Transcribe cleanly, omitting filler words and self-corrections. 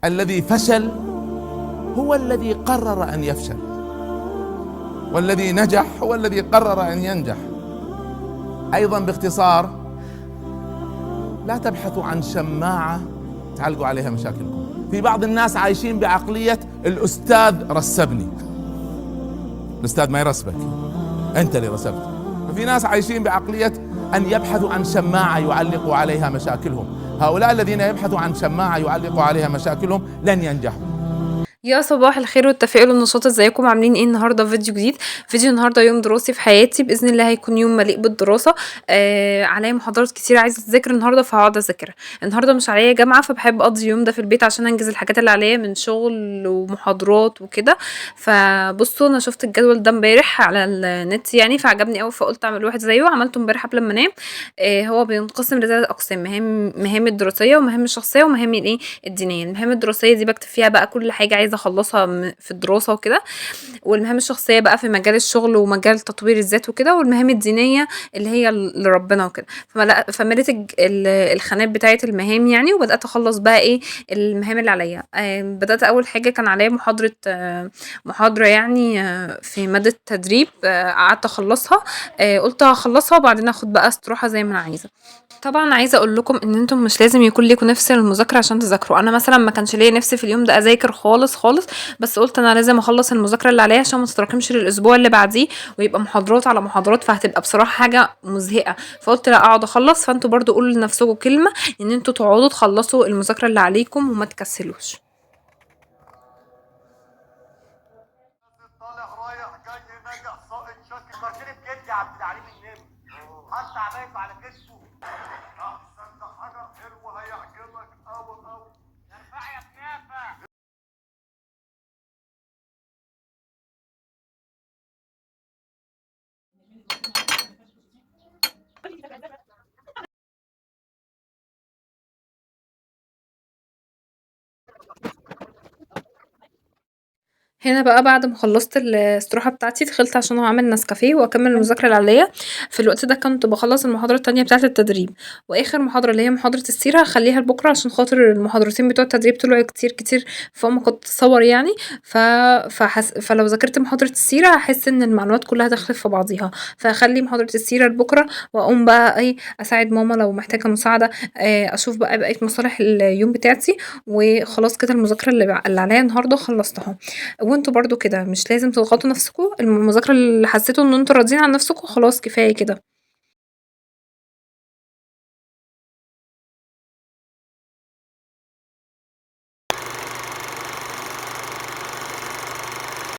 الذي فشل هو الذي قرر أن يفشل، والذي نجح هو الذي قرر أن ينجح. أيضا باختصار، لا تبحثوا عن شماعة تعلقوا عليها مشاكلكم. في بعض الناس عايشين بعقلية الأستاذ رسبني. الأستاذ ما يرسبك، أنت اللي رسبت. وفي ناس عايشين بعقلية أن يبحثوا عن شماعة يعلقوا عليها مشاكلهم. هؤلاء الذين يبحثوا عن شماعة يعلقوا عليها مشاكلهم لن ينجحوا. يا صباح الخير والتفاؤل والنشاط، ازيكم عاملين ايه؟ النهارده فيديو جديد. فيديو النهارده يوم دراسي في حياتي، باذن الله هيكون يوم مليء بالدراسه. عليا محاضرات كتير عايزه اذاكر النهارده، فهقعد اذاكرها. النهارده مش عليا جامعه، فبحب اقضي اليوم ده في البيت عشان انجز الحاجات اللي عليا من شغل ومحاضرات وكده. فبصوا، انا شفت الجدول ده امبارح على النت يعني، فعجبني قوي، فقلت اعمل واحد زيه. عملته امبارح قبل ما انام. هو بينقسم لثلاث اقسام: مهام الدراسيه، ومهام الشخصيه، ومهام الايه الدينيه. المهام الدراسيه دي بكتب فيها بقى كل حاجه عايزه اخلصها في الدراسه وكده، والمهام الشخصيه بقى في مجال الشغل ومجال تطوير الذات وكده، والمهام الدينيه اللي هي لربنا وكده. فمليت الخانات بتاعه المهام يعني، وبدات اخلص بقى ايه المهام اللي عليا. بدات اول حاجه كان عليا محاضره يعني في ماده تدريب. قعدت اخلصها. قلت هخلصها وبعدين اخد بقى استراحه زي ما انا عايزه. طبعا عايزه اقول لكم ان انتم مش لازم يكون ليكم نفس المذاكره عشان تذاكروا. انا مثلا ما كانش ليا نفسي في اليوم ده اذاكر خالص خالص، بس قلت انا لازم اخلص المذاكره اللي عليا عشان ما تتراكمش للاسبوع اللي بعديه ويبقى محاضرات على محاضرات، فهتبقى بصراحه حاجه مزهقه. فقلت لا، اقعد اخلص. فانتوا برضو قولوا لنفسكم كلمه ان انتوا تقعدوا تخلصوا المذاكره اللي عليكم وما تكسلوش. طالع رايح جاي ناجح ساقط شاكي. فكرتني بجدي عبد العليم النمر، حتى عمايته على كتفه. احسن ده حاجه حلوه هيعجبك قوي قوي. ارفع يا كنافه. هنا بقى بعد ما خلصت الاستراحة بتاعتي دخلت عشان اعمل نسكافيه واكمل المذاكرة اللي عليا. في الوقت ده كنت بخلص المحاضرة التانية بتاعة التدريب، واخر محاضرة اللي هي محاضرة السيرة هخليها لبكرة عشان خاطر المحاضرتين بتوع التدريب طلعوا كتير كتير فوق ما كنت اتصور يعني. فلو ذاكرت محاضرة السيرة هحس ان المعلومات كلها دخلت في بعضيها، فهخلي محاضرة السيرة لبكرة، واقوم بقى ايه اساعد ماما لو محتاجة مساعدة. اشوف بقى بقية مصالح اليوم بتاعتي، وخلاص كده المذاكرة اللي عليا النهاردة خلصتها. وانتوا برضو كده مش لازم تضغطوا نفسكم. المذاكرة اللي حسيتوا ان انتوا راضيين عن نفسكم خلاص كفاية كده.